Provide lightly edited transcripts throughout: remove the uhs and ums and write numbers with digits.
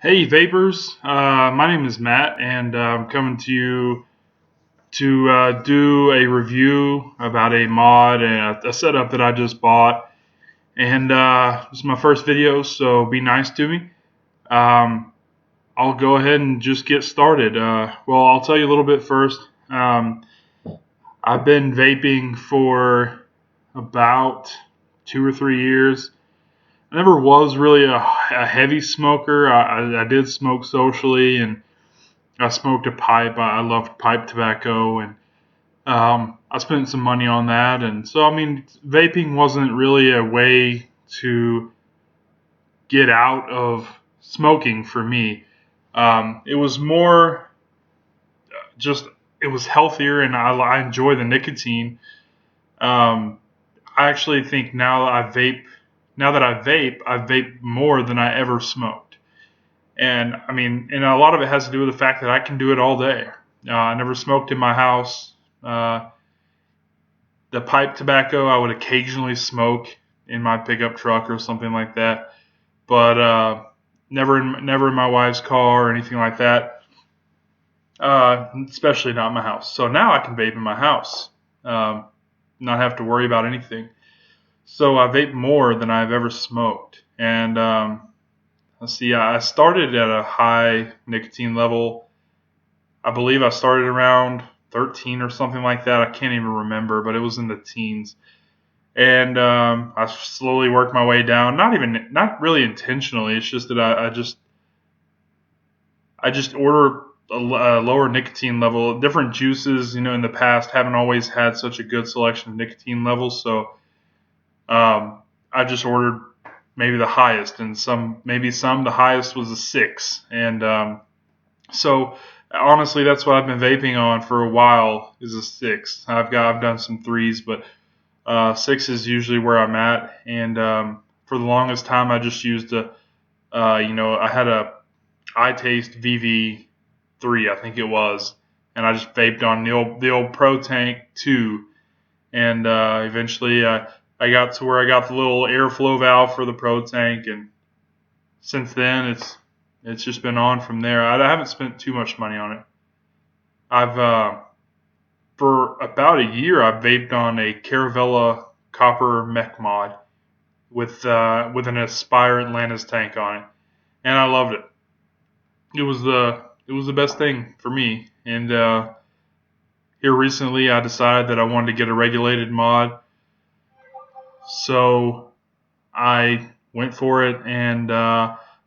Hey Vapors, my name is Matt, and I'm coming to you to do a review about a mod and a setup that I just bought. And this is my first video, so be nice to me. Um, I'll go ahead and just get started. Well, I'll tell you a little bit first. I've been vaping for about 2 or 3 years. I never was really a heavy smoker. I did smoke socially, and I smoked a pipe. I loved pipe tobacco, and I spent some money on that. And so, I mean, vaping wasn't really a way to get out of smoking for me. It was more just, it was healthier, and I enjoy the nicotine. Um, I actually think now that I vape more than I ever smoked. And I mean, and a lot of it has to do with the fact that I can do it all day. I never smoked in my house. Uh, the pipe tobacco I would occasionally smoke in my pickup truck or something like that, but never in my wife's car or anything like that. Especially not in my house. So now I can vape in my house, not have to worry about anything. So I vape more than I've ever smoked, and let's see. I started at a high nicotine level. I believe I started around 13 or something like that. I can't even remember, but it was in the teens. And I slowly worked my way down. Not really intentionally. It's just that I just order a lower nicotine level. Different juices, in the past haven't always had such a good selection of nicotine levels. So I just ordered maybe the highest, and the highest was a 6. And so honestly, that's what I've been vaping on for a while, is a 6. I've done some 3s, but 6 is usually where I'm at. And for the longest time, I just used I had a iTaste VV3, I think it was, and I just vaped on the old Pro Tank 2. And eventually, I got to where I got the little airflow valve for the Pro Tank, and since then it's just been on from there. I haven't spent too much money on it. I've For about a year I've vaped on a Caravella copper mech mod with an Aspire Atlantis tank on it, and I loved it. It was the best thing for me. And here recently I decided that I wanted to get a regulated mod, so I went for it. And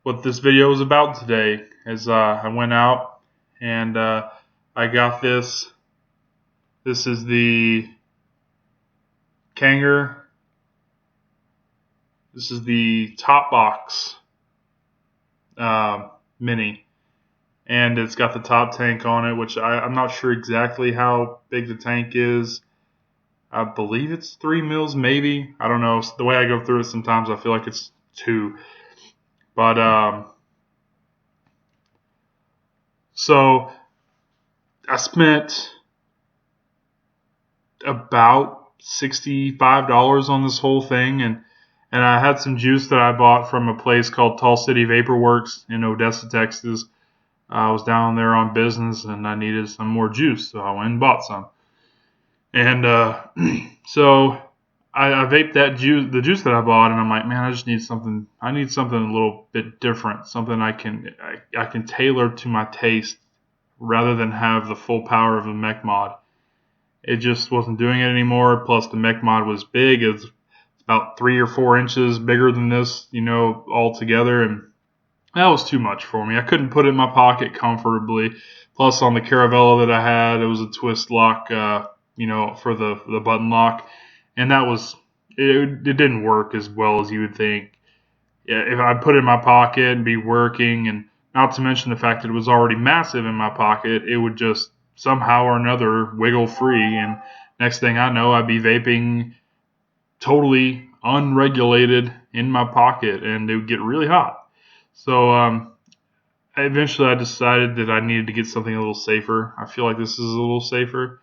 what this video is about today is I went out and I got this. This is the Kanger. This is the Topbox Mini, and it's got the top tank on it, which I'm not sure exactly how big the tank is. I believe it's 3 mils, maybe. I don't know. The way I go through it, sometimes I feel like it's 2. But so I spent about $65 on this whole thing, and I had some juice that I bought from a place called Tall City Vapor Works in Odessa, Texas. I was down there on business, and I needed some more juice, so I went and bought some. And so I vaped the juice that I bought, and I'm like, man, I just need something. I need something a little bit different, something I can tailor to my taste, rather than have the full power of a mech mod. It just wasn't doing it anymore. Plus, the mech mod was big. It's about 3 or 4 inches bigger than this, altogether, and that was too much for me. I couldn't put it in my pocket comfortably. Plus, on the Caravella that I had, it was a twist lock, for the button lock, and it didn't work as well as you would think. Yeah, if I put it in my pocket and be working, and not to mention the fact that it was already massive in my pocket, it would just somehow or another wiggle free, and next thing I know, I'd be vaping totally unregulated in my pocket, and it would get really hot. So eventually I decided that I needed to get something a little safer. I feel like this is a little safer.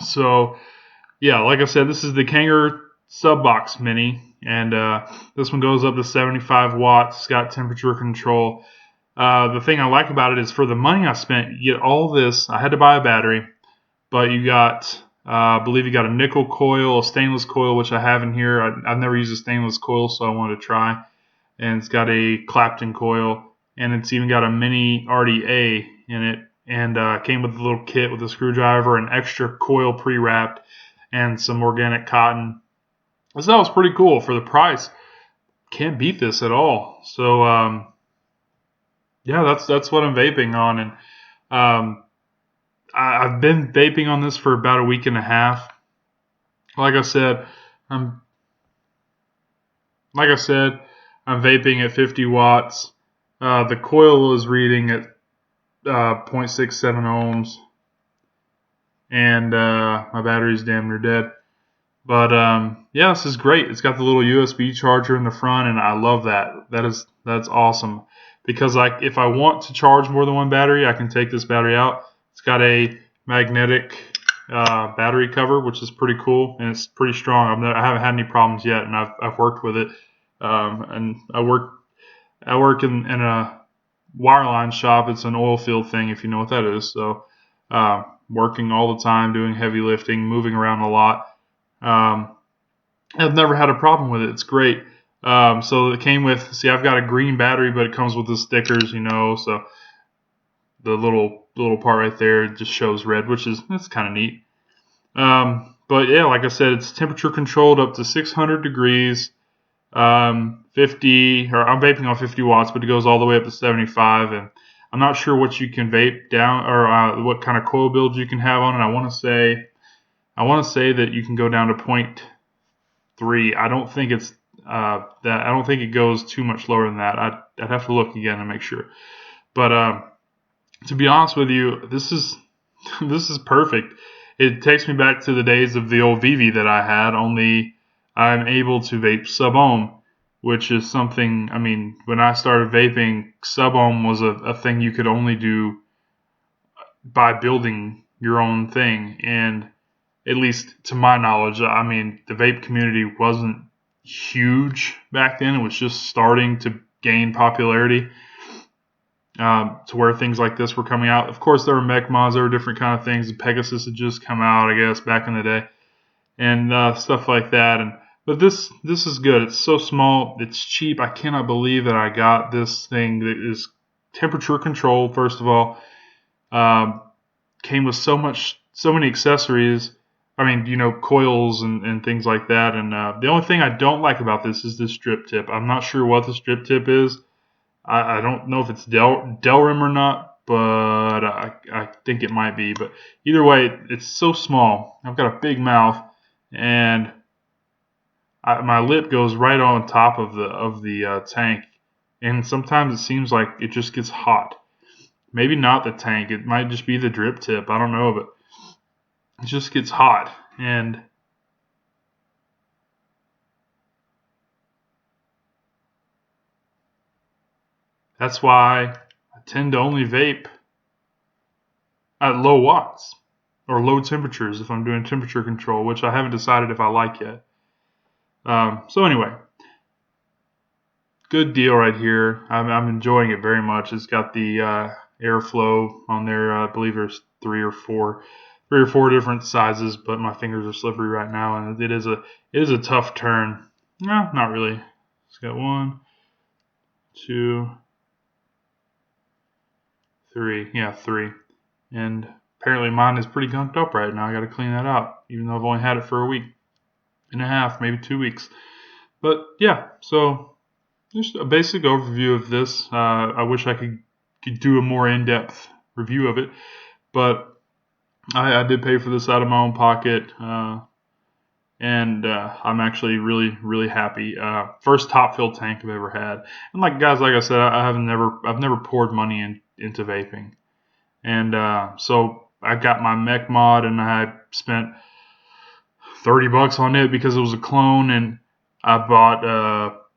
So yeah, like I said, this is the Sub-box mini, and this one goes up to 75 watts. It's got temperature control. The thing I like about it is for the money I spent, you get all this. I had to buy a battery, but you got, I believe you got a nickel coil, a stainless coil, which I have in here. I've never used a stainless coil, so I wanted to try. And it's got a Clapton coil, and it's even got a mini RDA in it, and came with a little kit with a screwdriver, an extra coil pre-wrapped, and some organic cotton. So that was pretty cool for the price. Can't beat this at all. So yeah, that's what I'm vaping on, and I've been vaping on this for about a week and a half. Like I said, I'm I'm vaping at 50 watts. The coil is reading at 0.67 ohms, and my battery's damn near dead. But yeah, this is great. It's got the little USB charger in the front, and I love that. That's awesome. Because like if I want to charge more than one battery, I can take this battery out. It's got a magnetic battery cover, which is pretty cool, and it's pretty strong. I haven't had any problems yet, and I've worked with it. And I work in a wireline shop. It's an oil field thing, if you know what that is. So working all the time, doing heavy lifting, moving around a lot. I've never had a problem with it. It's great. So it came with, see, I've got a green battery, but it comes with the stickers, so the little part right there just shows red, that's kind of neat. But yeah, like I said, it's temperature controlled up to 600 degrees. 50, or I'm vaping on 50 watts, but it goes all the way up to 75, and I'm not sure what you can vape down, or what kind of coil build you can have on it. I want to say that you can go down to 0.3. I don't think it's I don't think it goes too much lower than that. I'd have to look again and make sure. But to be honest with you, this is perfect. It takes me back to the days of the old VV that I had, only I'm able to vape Sub-ohm, which is something, when I started vaping, Sub-ohm was a thing you could only do by building your own thing. And at least to my knowledge, the vape community wasn't huge back then. It was just starting to gain popularity. To where things like this were coming out. Of course, there were mech mods, there were different kind of things. The Pegasus had just come out, I guess, back in the day, and stuff like that. But this is good. It's so small, it's cheap. I cannot believe that I got this thing that is temperature controlled. First of all, came with so many accessories. Coils and things like that. And the only thing I don't like about this is this drip tip. I'm not sure what the strip tip is. I don't know if it's Delrim or not, but I think it might be. But either way, it's so small. I've got a big mouth, and my lip goes right on top of the tank. And sometimes it seems like it just gets hot. Maybe not the tank. It might just be the drip tip. I don't know, but it just gets hot. And that's why I tend to only vape at low watts or low temperatures if I'm doing temperature control, which I haven't decided if I like yet. So anyway, good deal right here. I'm enjoying it very much. It's got the airflow on there. I believe there's three or four different sizes, but my fingers are slippery right now, and it is a tough turn. No, not really. It's got 1, 2, 3. Yeah, 3. And apparently mine is pretty gunked up right now. I got to clean that out, even though I've only had it for a week and a half, maybe 2 weeks. But yeah, so just a basic overview of this. I wish I could do a more in-depth review of it, but I did pay for this out of my own pocket, and I'm actually really, really happy. First top fill tank I've ever had. And like I said, I've never poured money into vaping. And so I got my mech mod, and I spent $30 on it because it was a clone, and I bought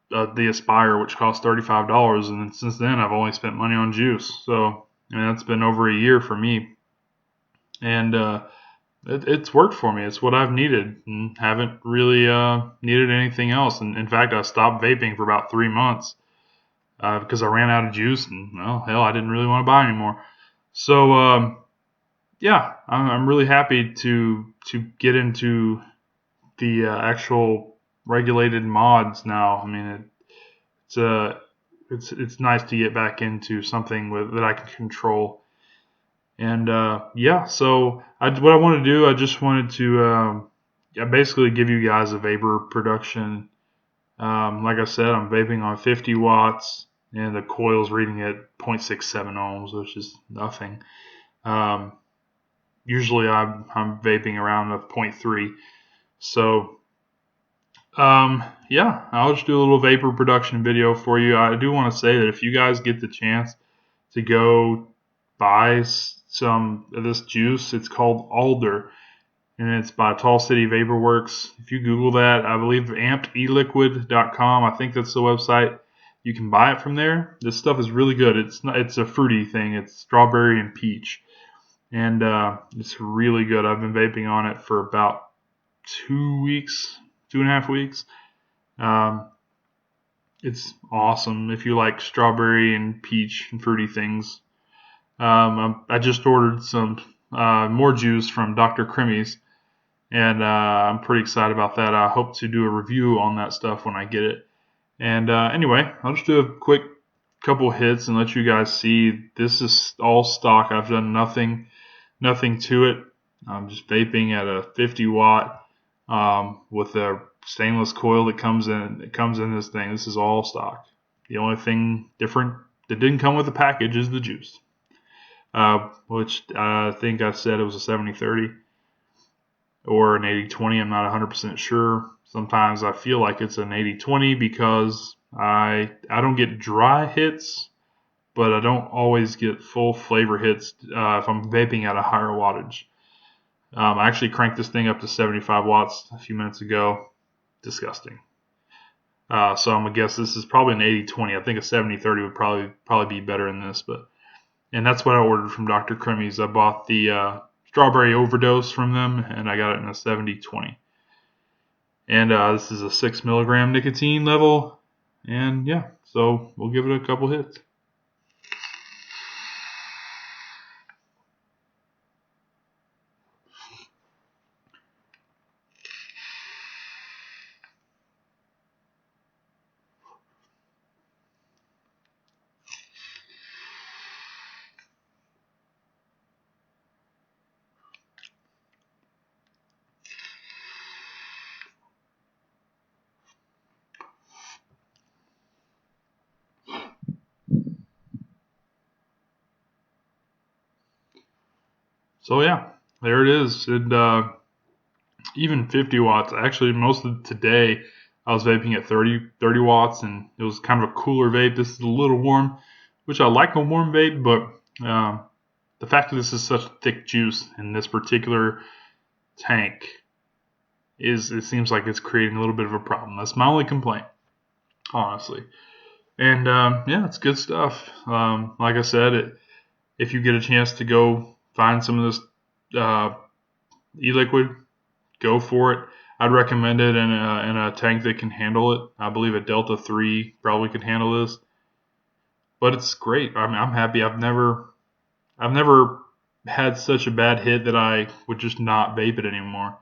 the Aspire, which cost $35, and since then I've only spent money on juice. So that's been over a year for me. And it's worked for me. It's what I've needed, and haven't really needed anything else. And in fact, I stopped vaping for about 3 months because I ran out of juice, and well, hell, I didn't really want to buy anymore. So yeah, I'm really happy to get into the actual regulated mods now. I mean, it's it's nice to get back into something that I can control. And yeah, so what I want to do, I just wanted to basically give you guys a vapor production. Like I said, I'm vaping on 50 watts, and the coil's reading at 0.67 ohms, which is nothing. Um, Usually I'm vaping around a 0.3. So yeah, I'll just do a little vapor production video for you. I do want to say that if you guys get the chance to go buy some of this juice, it's called Alder, and it's by Tall City Vapor Works. If you Google that, I believe ampedeliquid.com, I think that's the website. You can buy it from there. This stuff is really good. It's a fruity thing. It's strawberry and peach, and it's really good. I've been vaping on it for about 2 weeks, 2.5 weeks. It's awesome if you like strawberry and peach and fruity things. I just ordered some more juice from Dr. Crimmy's, and I'm pretty excited about that. I hope to do a review on that stuff when I get it. And anyway, I'll just do a quick couple hits and let you guys see. This is all stock. I've done nothing to it. I'm just vaping at a 50 watt with a stainless coil that comes in. It comes in this thing. This is all stock. The only thing different that didn't come with the package is the juice, which I think I said it was a 70-30 or an 80-20. I'm not 100% sure. Sometimes I feel like it's an 80-20 because I don't get dry hits, but I don't always get full flavor hits if I'm vaping at a higher wattage. I actually cranked this thing up to 75 watts a few minutes ago. Disgusting. So I'm gonna guess this is probably an 80-20. I think a 70-30 would probably be better in this, and that's what I ordered from Dr. Crimmy's. I bought the strawberry overdose from them, and I got it in a 70-20. And this is a 6 milligram nicotine level, and yeah, so we'll give it a couple hits. So yeah, there it is. And even 50 watts. Actually, most of today I was vaping at 30 watts, and it was kind of a cooler vape. This is a little warm, which I like a warm vape, but the fact that this is such thick juice in this particular tank it seems like it's creating a little bit of a problem. That's my only complaint, honestly. And yeah, it's good stuff. Like I said, if you get a chance to go find some of this e-liquid, go for it. I'd recommend it in a tank that can handle it. I believe a Delta 3 probably could handle this, but it's great. I mean, I'm happy. I've never had such a bad hit that I would just not vape it anymore.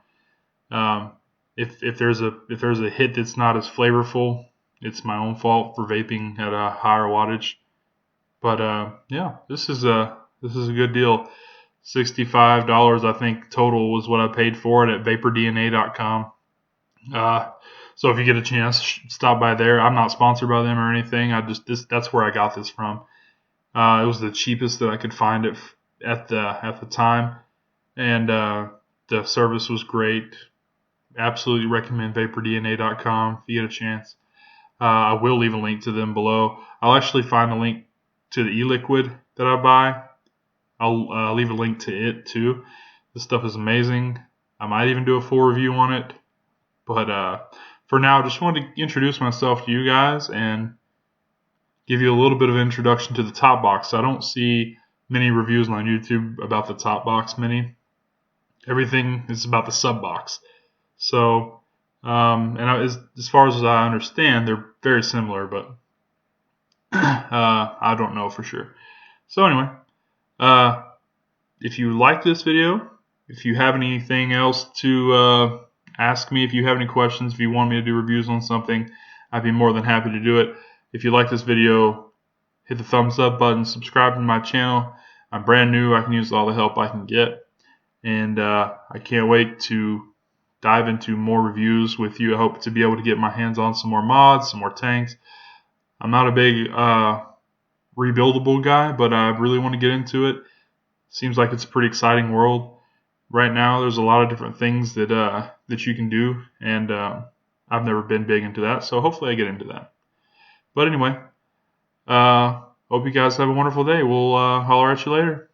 If there's a hit that's not as flavorful, it's my own fault for vaping at a higher wattage. But yeah, this is a good deal. $65, I think, total was what I paid for it at vapordna.com. So if you get a chance, stop by there. I'm not sponsored by them or anything. That's where I got this from. It was the cheapest that I could find it at the time, and the service was great. Absolutely recommend vapordna.com if you get a chance. I will leave a link to them below. I'll actually find a link to the e-liquid that I buy. I'll leave a link to it too. This stuff is amazing. I might even do a full review on it. But for now, I just wanted to introduce myself to you guys and give you a little bit of introduction to the Topbox. I don't see many reviews on YouTube about the Topbox Mini. everything is about the sub box. So, as far as I understand, they're very similar, but I don't know for sure. So anyway, if you like this video, if you have anything else to ask me, if you have any questions, if you want me to do reviews on something, I'd be more than happy to do it. If you like this video, hit the thumbs up button, subscribe to my channel. I'm brand new. I can use all the help I can get. And I can't wait to dive into more reviews with you. I hope to be able to get my hands on some more mods, some more tanks. I'm not a big rebuildable guy, but I really want to get into it. Seems like it's a pretty exciting world right now. There's a lot of different things that you can do, and I've never been big into that, so hopefully I get into that. But anyway, hope you guys have a wonderful day. We'll holler at you later.